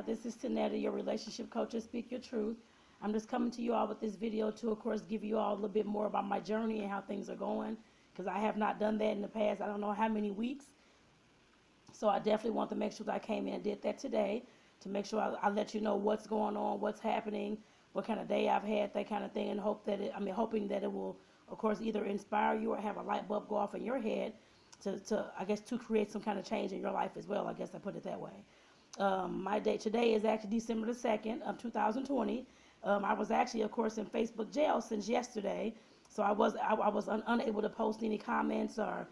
This is Tonetta, your relationship coach and Speak Your Truth. I'm just coming to you all with this video to, of course, give you all a little bit more about my journey and how things are going, because I have not done that in the past, I don't know how many weeks. So I definitely want to make sure that I came in and did that today to make sure I let you know what's going on, what's happening, what kind of day I've had, that kind of thing, and hoping that it will, of course, either inspire you or have a light bulb go off in your head to create some kind of change in your life as well. I guess I put it that way. My date today is actually December the 2nd of 2020. I was actually, of course, in Facebook jail since yesterday, so I was unable to post any comments or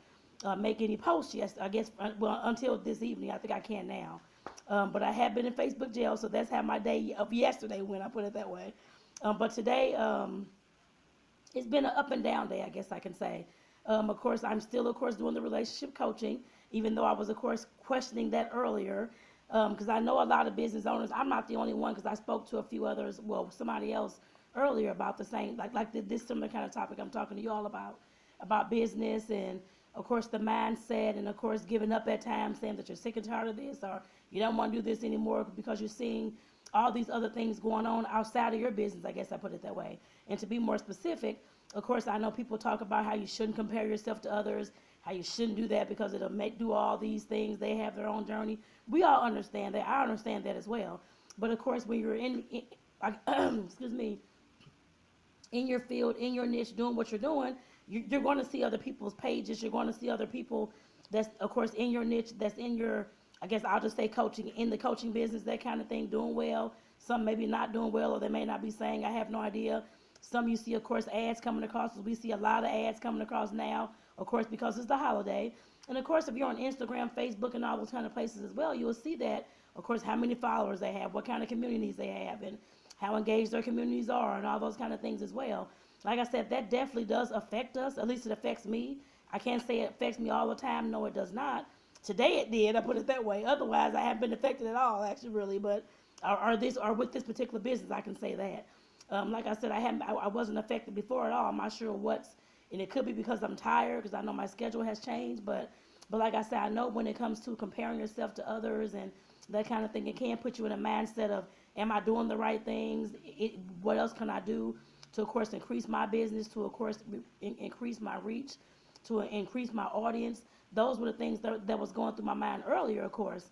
make any posts. Until this evening. I think I can now. But I have been in Facebook jail, so that's how my day of yesterday went. I put it that way. But today, it's been an up and down day, I guess I can say. Of course, I'm still, of course, doing the relationship coaching, even though I was, of course, questioning that earlier. Because I know a lot of business owners. I'm not the only one, because I spoke to a few others, somebody else earlier about the same, like this similar kind of topic I'm talking to you all about business and, of course, the mindset, and, of course, giving up at times, saying that you're sick and tired of this, or you don't want to do this anymore because you're seeing all these other things going on outside of your business, I guess I put it that way. And to be more specific, of course, I know people talk about how you shouldn't compare yourself to others, how you shouldn't do that because it'll do all these things. They have their own journey. We all understand that. I understand that as well. But, of course, when you're excuse me, in your field, in your niche, doing what you're doing, you're going to see other people's pages. You're going to see other people that's, of course, in your niche, that's in your, I guess I'll just say coaching, in the coaching business, that kind of thing, doing well. Some maybe not doing well, or they may not be saying, I have no idea. Some you see, of course, ads coming across. We see a lot of ads coming across now, of course, because it's the holiday. And, of course, if you're on Instagram, Facebook, and all those kind of places as well, you will see that, of course, how many followers they have, what kind of communities they have, and how engaged their communities are, and all those kind of things as well. Like I said, that definitely does affect us. At least it affects me. I can't say it affects me all the time. No, it does not. Today it did. I put it that way. Otherwise, I haven't been affected at all, actually, really. But or with this particular business, I can say that. Like I said, I wasn't affected before at all. I'm not sure and it could be because I'm tired, because I know my schedule has changed. But like I said, I know when it comes to comparing yourself to others and that kind of thing, it can put you in a mindset of, am I doing the right things? What else can I do to, of course, increase my business, to, of course, increase my reach, to increase my audience? Those were the things that was going through my mind earlier, of course.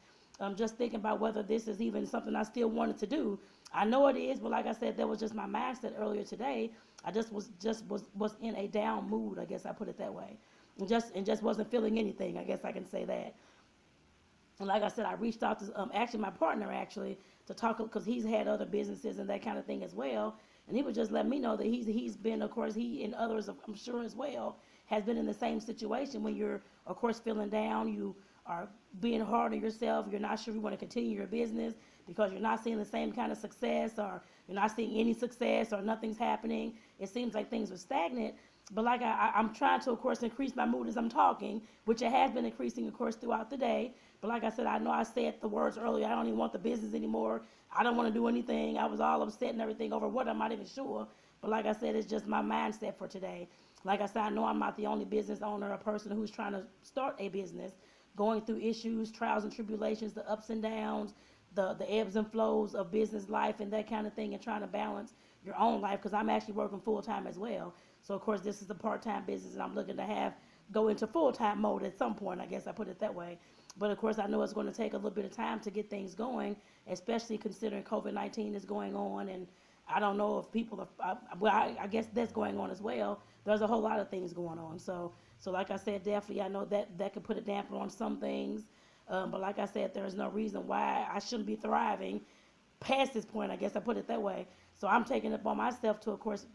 Just thinking about whether this is even something I still wanted to do. I know it is, but like I said, that was just my mindset earlier today. I was in a down mood, I guess I put it that way. And just wasn't feeling anything, I guess I can say that. And like I said, I reached out to my partner, to talk, because he's had other businesses and that kind of thing as well. And he would just let me know that he's been, of course, he and others, I'm sure as well, has been in the same situation when you're, of course, feeling down. You are being hard on yourself. You're not sure you want to continue your business because you're not seeing the same kind of success, or you're not seeing any success, or nothing's happening. It seems like things are stagnant. But like I'm trying to, of course, increase my mood as I'm talking, which it has been increasing, of course, throughout the day. But like I said, I know I said the words earlier. I don't even want the business anymore. I don't want to do anything. I was all upset and everything over what, I'm not even sure. But like I said, it's just my mindset for today. Like I said, I know I'm not the only business owner or person who's trying to start a business, going through issues, trials and tribulations, the ups and downs, the ebbs and flows of business life and that kind of thing, and trying to balance your own life, because I'm actually working full-time as well. So, of course, this is a part-time business, and I'm looking to go into full-time mode at some point, I guess I put it that way. But, of course, I know it's going to take a little bit of time to get things going, especially considering COVID-19 is going on, and I don't know if people are, I guess that's going on as well. There's a whole lot of things going on. So like I said, definitely I know that could put a damper on some things. But like I said, there's no reason why I shouldn't be thriving past this point, I guess I put it that way. So I'm taking it upon myself to, of course,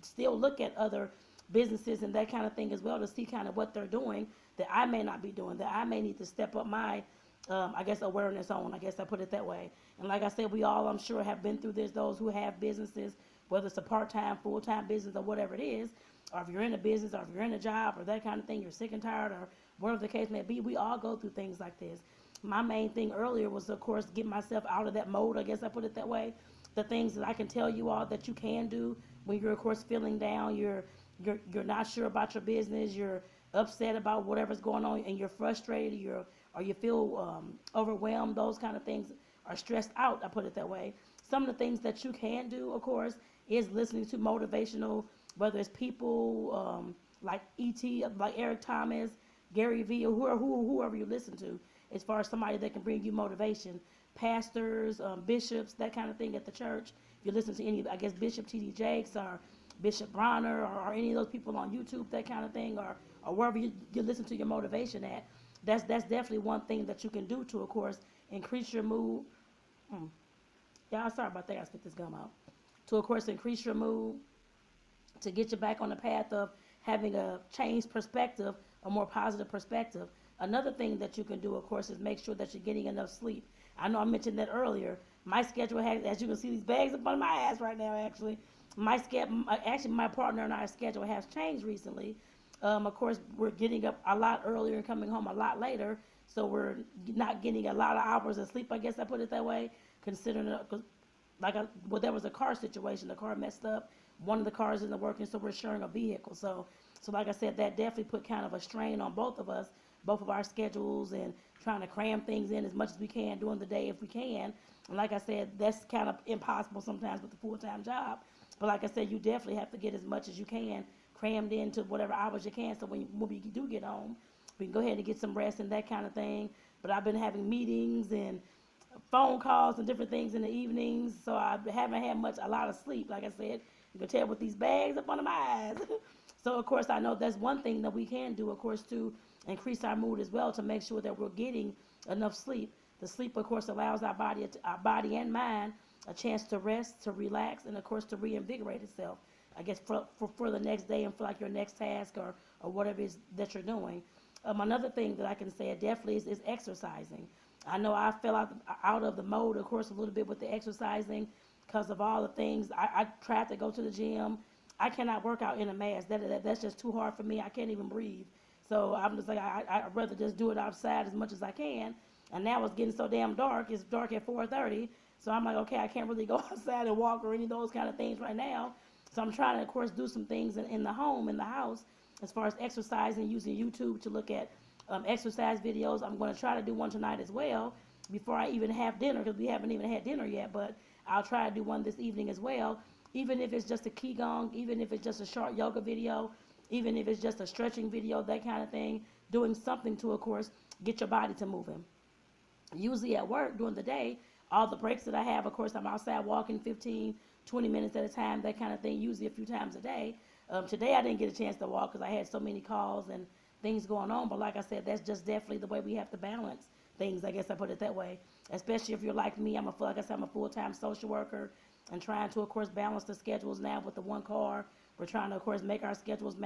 still look at other businesses and that kind of thing as well, to see kind of what they're doing that I may not be doing, that I may need to step up my, I guess, awareness on, I guess I put it that way. And like I said, we all, I'm sure, have been through this, those who have businesses, whether it's a part-time, full-time business or whatever it is, or if you're in a business, or if you're in a job or that kind of thing, you're sick and tired, or whatever the case may be, we all go through things like this. My main thing earlier was, of course, get myself out of that mode, I guess I put it that way. The things that I can tell you all that you can do when you're, of course, feeling down, you're not sure about your business, you're upset about whatever's going on, and you're frustrated, or you feel overwhelmed, those kind of things. are stressed out, I put it that way. Some of the things that you can do, of course, is listening to motivational, whether it's people like E.T., like Eric Thomas, Gary Vee, or whoever you listen to, as far as somebody that can bring you motivation. Pastors, bishops, that kind of thing at the church. If you listen to any, I guess, Bishop T.D. Jakes or Bishop Bronner or any of those people on YouTube, that kind of thing, or wherever you listen to your motivation at, that's definitely one thing that you can do to, of course, increase your mood. Yeah, sorry about that. I spit this gum out. To, of course, increase your mood, to get you back on the path of having a changed perspective, a more positive perspective. Another thing that you can do, of course, is make sure that you're getting enough sleep. I know I mentioned that earlier. My schedule has, as you can see, these bags up on my ass right now, actually. My partner and our schedule has changed recently. Of course, we're getting up a lot earlier and coming home a lot later, so we're not getting a lot of hours of sleep, I guess I put it that way, considering, well, there was a car situation. The car messed up. One of the cars isn't working, so we're sharing a vehicle. So like I said, that definitely put kind of a strain on both of us, both of our schedules, and trying to cram things in as much as we can during the day if we can. And like I said, that's kind of impossible sometimes with a full-time job. But like I said, you definitely have to get as much as you can crammed into whatever hours you can, so when we do get home, we can go ahead and get some rest and that kind of thing. But I've been having meetings and phone calls and different things in the evenings, so I haven't had a lot of sleep. Like I said, you can tell with these bags up under my eyes. So of course, I know that's one thing that we can do, of course, to increase our mood as well, to make sure that we're getting enough sleep. The sleep, of course, allows our body and mind a chance to rest, to relax, and of course to reinvigorate itself, I guess, for the next day and for like your next task or whatever it is that you're doing. Another thing that I can say definitely is exercising. I know I fell out of the mode, of course, a little bit with the exercising because of all the things. I tried to go to the gym. I cannot work out in a mask. That's just too hard for me. I can't even breathe. So I'm just like, I'd rather just do it outside as much as I can. And now it's getting so damn dark. It's dark at 4:30. So I'm like, okay, I can't really go outside and walk or any of those kind of things right now. So I'm trying to, of course, do some things in the house, as far as exercising, using YouTube to look at exercise videos. I'm going to try to do one tonight as well before I even have dinner, because we haven't even had dinner yet. But I'll try to do one this evening as well, even if it's just a Qigong, even if it's just a short yoga video, even if it's just a stretching video, that kind of thing, doing something to, of course, get your body to moving. Usually at work during the day, all the breaks that I have, of course, I'm outside walking 15, 20 minutes at a time, that kind of thing, usually a few times a day. Today I didn't get a chance to walk because I had so many calls and things going on. But like I said, that's just definitely the way we have to balance things, I guess I put it that way. Especially if you're like me, like I said, I'm a full-time social worker and trying to, of course, balance the schedules now with the one car. We're trying to, of course, make our schedules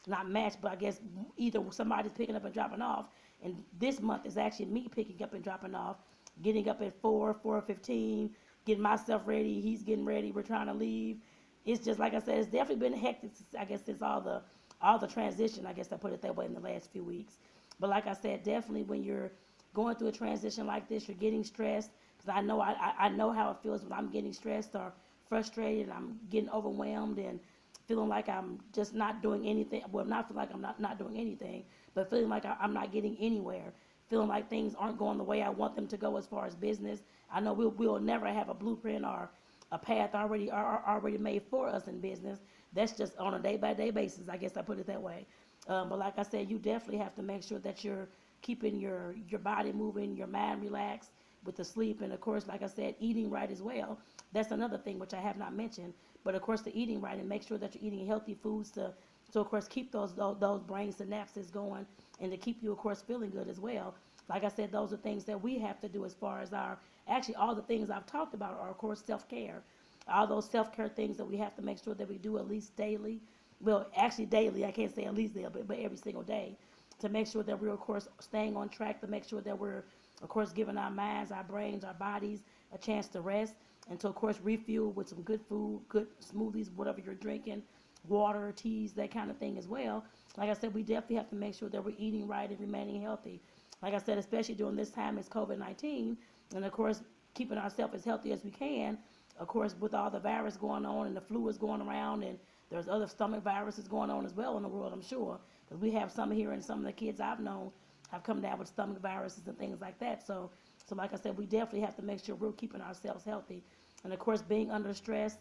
not match, but I guess either somebody's picking up and dropping off. And this month is actually me picking up and dropping off, getting up at 4:15, getting myself ready. He's getting ready. We're trying to leave. It's just, like I said, it's definitely been hectic, I guess, since all the transition, I guess I put it that way, in the last few weeks. But like I said, definitely when you're going through a transition like this, you're getting stressed. Because I know how it feels when I'm getting stressed or frustrated, and I'm getting overwhelmed and feeling like I'm just not doing anything. Well, not feeling like I'm not doing anything, but feeling like I'm not getting anywhere. Feeling like things aren't going the way I want them to go as far as business. I know we'll never have a blueprint or a path already made for us in business. That's just on a day-by-day basis, I guess I put it that way. But like I said, you definitely have to make sure that you're keeping your body moving, your mind relaxed with the sleep, and of course, like I said, eating right as well. That's another thing which I have not mentioned. But of course, the eating right, and make sure that you're eating healthy foods to of course keep those brain synapses going, and to keep you, of course, feeling good as well. Like I said, those are things that we have to do as far as all the things I've talked about are, of course, self-care. All those self-care things that we have to make sure that we do at least daily. Well, actually daily, I can't say at least daily, but every single day, to make sure that we're, of course, staying on track, to make sure that we're, of course, giving our minds, our brains, our bodies a chance to rest, and to, of course, refuel with some good food, good smoothies, whatever you're drinking, water, teas, that kind of thing as well. Like I said, we definitely have to make sure that we're eating right and remaining healthy. Like I said, especially during this time, it's COVID-19, and of course, keeping ourselves as healthy as we can. Of course, with all the virus going on and the flu is going around, and there's other stomach viruses going on as well in the world, I'm sure, because we have some here, and some of the kids I've known have come down with stomach viruses and things like that. So So like I said, we definitely have to make sure we're keeping ourselves healthy. And of course, being under stress,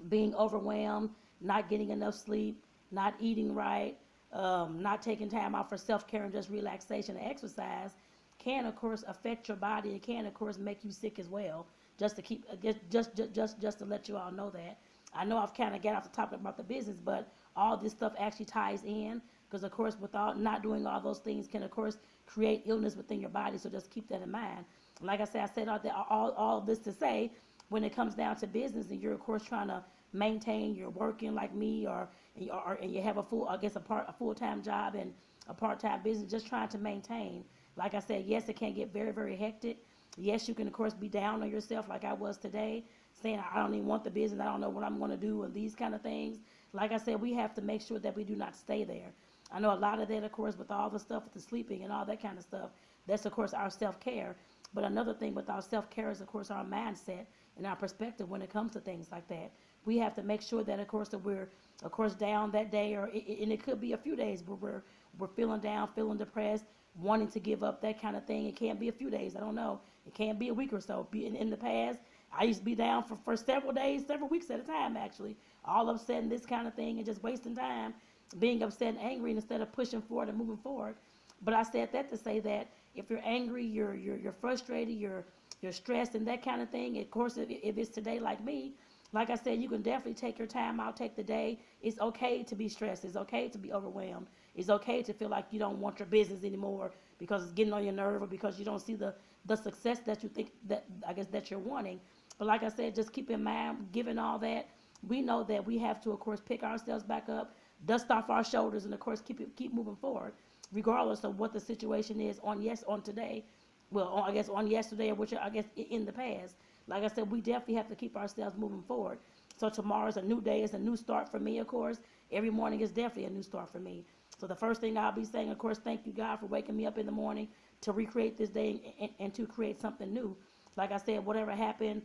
being overwhelmed, not getting enough sleep, not eating right, not taking time out for self-care and just relaxation and exercise can, of course, affect your body. It can, of course, make you sick as well. Just to keep, just to let you all know that. I know I've kind of got off the topic about the business, but all this stuff actually ties in because, of course, without not doing all those things can, of course, create illness within your body. So just keep that in mind. Like I said, I said all this to say, when it comes down to business, and you're, of course, trying to maintain, you're working like me, and you have a full-time job and a part-time business, just trying to maintain. Like I said, yes, it can get very, very hectic. Yes, you can, of course, be down on yourself like I was today, saying, I don't even want the business, I don't know what I'm going to do, and these kind of things. Like I said, we have to make sure that we do not stay there. I know a lot of that, of course, with all the stuff with the sleeping and all that kind of stuff, that's, of course, our self-care. But another thing with our self-care is, of course, our mindset and our perspective when it comes to things like that. We have to make sure that, of course, that we're, of course, down that day, and it could be a few days where we're feeling down, feeling depressed, wanting to give up, that kind of thing. It can't be a few days. I don't know. It can't be a week or so. In the past, I used to be down for several days, several weeks at a time, actually, all upset and this kind of thing and just wasting time, being upset and angry instead of pushing forward and moving forward. But I said that to say that if you're angry, you're frustrated, you're stressed and that kind of thing, of course, if it's today like me, like I said, you can definitely take your time out, take the day. It's okay to be stressed. It's okay to be overwhelmed. It's okay to feel like you don't want your business anymore because it's getting on your nerve or because you don't see the success that you think that, I guess, that you're wanting. But like I said, just keep in mind, given all that, we know that we have to, of course, pick ourselves back up, dust off our shoulders, and, of course, keep moving forward, regardless of what the situation is on today. Well, I guess on yesterday, or which I guess in the past. Like I said, we definitely have to keep ourselves moving forward. So tomorrow's a new day. It's a new start for me, of course. Every morning is definitely a new start for me. So the first thing I'll be saying, of course, thank you, God, for waking me up in the morning to recreate this day and to create something new. Like I said, whatever happened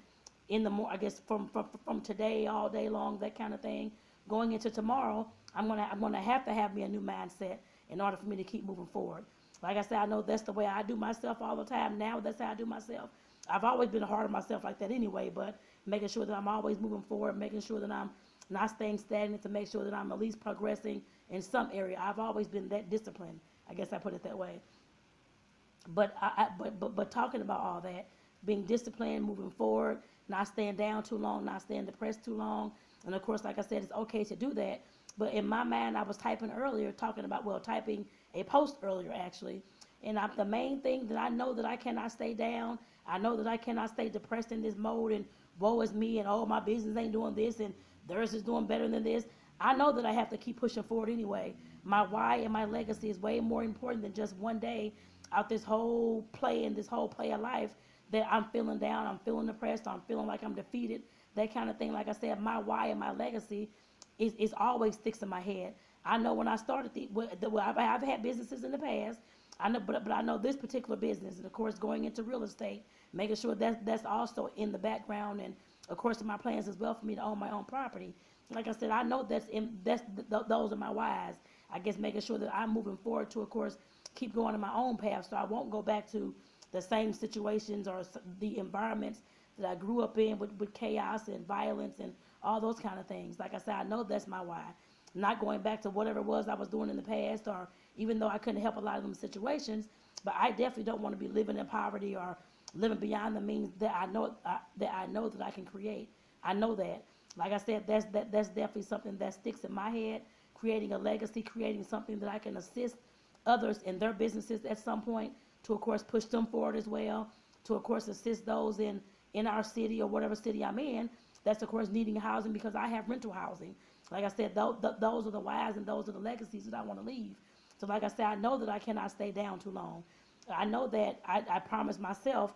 in the morning, I guess from today all day long, that kind of thing, going into tomorrow, I'm gonna have to have me a new mindset in order for me to keep moving forward. Like I said, I know that's the way I do myself all the time. Now that's how I do myself. I've always been hard on myself like that anyway, but making sure that I'm always moving forward, making sure that I'm not staying stagnant, to make sure that I'm at least progressing in some area. I've always been that disciplined. I guess I put it that way. But talking about all that, being disciplined, moving forward, not staying down too long, not staying depressed too long, and of course, like I said, it's okay to do that. But in my mind, I was typing earlier, typing a post earlier actually, and the main thing that I know that I cannot stay down. I know that I cannot stay depressed in this mode and woe is me and oh, my business ain't doing this and theirs is doing better than this. I know that I have to keep pushing forward anyway. My why and my legacy is way more important than just one day out this whole play of life that I'm feeling down, I'm feeling depressed, I'm feeling like I'm defeated, that kind of thing. Like I said, my why and my legacy is always sticks in my head. I know when I started I've had businesses in the past. I know, but I know this particular business, and of course, going into real estate, making sure that's also in the background, and of course, in my plans as well for me to own my own property. Like I said, I know those are my whys. I guess making sure that I'm moving forward to, of course, keep going in my own path, so I won't go back to the same situations or the environments that I grew up in with chaos and violence and all those kind of things. Like I said, I know that's my why. Not going back to whatever it was I was doing in the past, or even though I couldn't help a lot of them situations, but I definitely don't want to be living in poverty or living beyond the means that I know that I can create. I know that. Like I said, that's definitely something that sticks in my head. Creating a legacy, creating something that I can assist others in their businesses at some point to, of course, push them forward as well. To, of course, assist those in our city or whatever city I'm in that's, of course, needing housing because I have rental housing. Like I said, those are the whys and those are the legacies that I want to leave. So like I said, I know that I cannot stay down too long. I know that I promised myself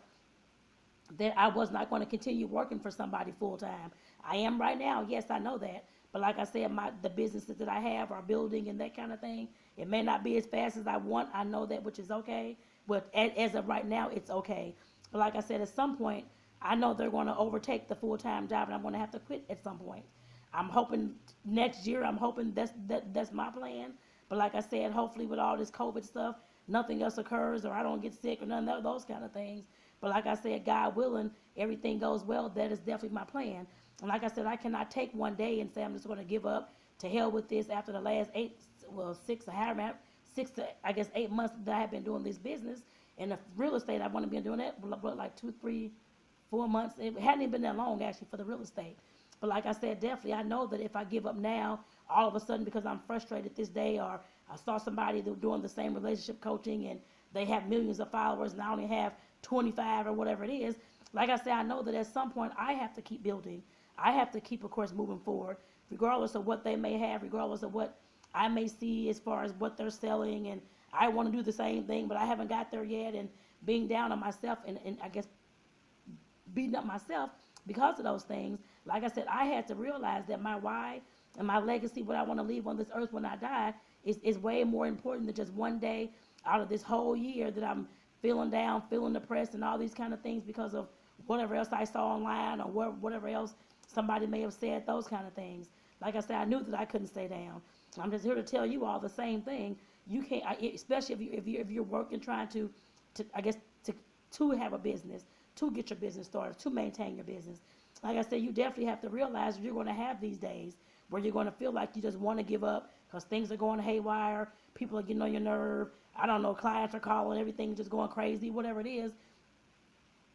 that I was not going to continue working for somebody full time. I am right now, yes, I know that. But like I said, the businesses that I have are building and that kind of thing. It may not be as fast as I want. I know that, which is okay. But as of right now, it's okay. But like I said, at some point, I know they're going to overtake the full-time job, and I'm going to have to quit at some point. I'm hoping next year. I'm hoping that's my plan. But like I said, hopefully with all this COVID stuff, nothing else occurs or I don't get sick or none of those kind of things. But like I said, God willing, everything goes well. That is definitely my plan. And like I said, I cannot take one day and say I'm just going to give up, to hell with this, after the last 6 to, I guess, 8 months that I have been doing this business. And the real estate, I've only been doing that for like 2, 3, 4 months. It hadn't even been that long, actually, for the real estate. But like I said, definitely, I know that if I give up now, all of a sudden, because I'm frustrated this day, or I saw somebody doing the same relationship coaching and they have millions of followers and I only have 25 or whatever it is, like I said, I know that at some point I have to keep building. I have to keep, of course, moving forward, regardless of what they may have, regardless of what I may see as far as what they're selling. And I want to do the same thing, but I haven't got there yet. And being down on myself and I guess beating up myself because of those things, like I said, I had to realize that my why and my legacy, what I want to leave on this earth when I die, is way more important than just one day out of this whole year that I'm feeling down, feeling depressed, and all these kind of things because of whatever else I saw online or whatever else somebody may have said, those kind of things. Like I said, I knew that I couldn't stay down. I'm just here to tell you all the same thing. You can't, especially if you're working, trying to I guess to have a business, to get your business started, to maintain your business. Like I said, you definitely have to realize you're going to have these days where you're going to feel like you just want to give up because things are going haywire, people are getting on your nerve. I don't know, clients are calling, everything just going crazy, whatever it is.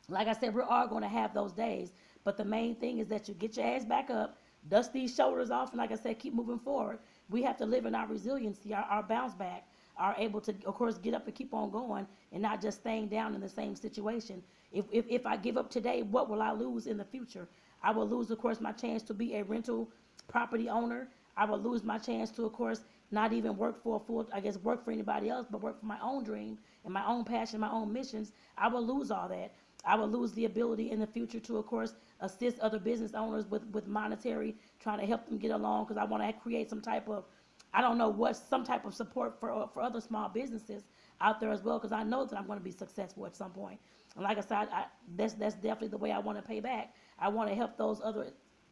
Like I said, we're all going to have those days. But the main thing is that you get your ass back up, dust these shoulders off, and like I said, keep moving forward. We have to live in our resiliency, our bounce back, are able to, of course, get up and keep on going and not just staying down in the same situation. If I give up today, what will I lose in the future? I will lose, of course, my chance to be a rental property owner. I will lose my chance to, of course, not even work for work for anybody else, but work for my own dream and my own passion, my own missions. I will lose all that. I will lose the ability in the future to, of course, assist other business owners with monetary, trying to help them get along, because I want to create some type of, I don't know what, some type of support for other small businesses out there as well, because I know that I'm going to be successful at some point. And like I said, that's definitely the way I want to pay back. I want to help those other,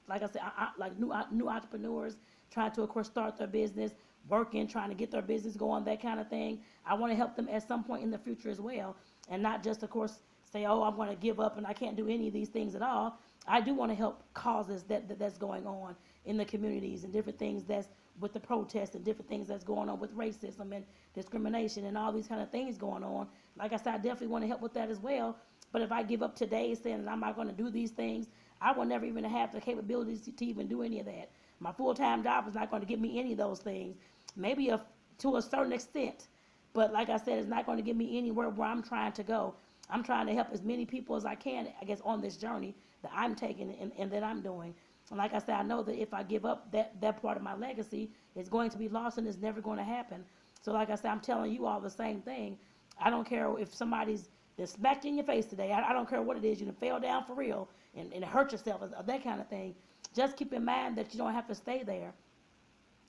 like I said, like new entrepreneurs trying to, of course, start their business, working, trying to get their business going, that kind of thing. I want to help them at some point in the future as well, and not just, of course, say, oh, I'm going to give up and I can't do any of these things at all. I do want to help causes that's going on in the communities, and different things that's with the protests, and different things that's going on with racism and discrimination and all these kind of things going on. Like I said, I definitely want to help with that as well. But if I give up today saying that I'm not going to do these things, I will never even have the capabilities to even do any of that. My full-time job is not going to give me any of those things. Maybe to a certain extent. But like I said, it's not going to get me anywhere where I'm trying to go. I'm trying to help as many people as I can, I guess, on this journey that I'm taking and that I'm doing. And like I said, I know that if I give up that part of my legacy, it's going to be lost and it's never going to happen. So like I said, I'm telling you all the same thing. I don't care if somebody's that smacked you in your face today. I don't care what it is. You fell down for real and hurt yourself, or that kind of thing. Just keep in mind that you don't have to stay there.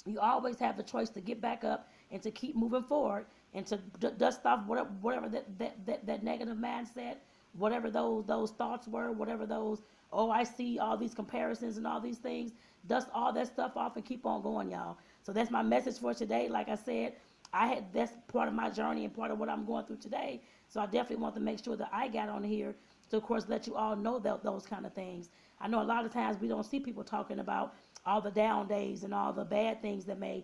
You always have the choice to get back up and to keep moving forward, and to dust off whatever that negative mindset, whatever those thoughts were, whatever those, oh, I see all these comparisons and all these things. Dust all that stuff off and keep on going, y'all. So that's my message for today. Like I said, that's part of my journey and part of what I'm going through today. So I definitely want to make sure that I got on here to, of course, let you all know those kind of things. I know a lot of times we don't see people talking about all the down days and all the bad things that may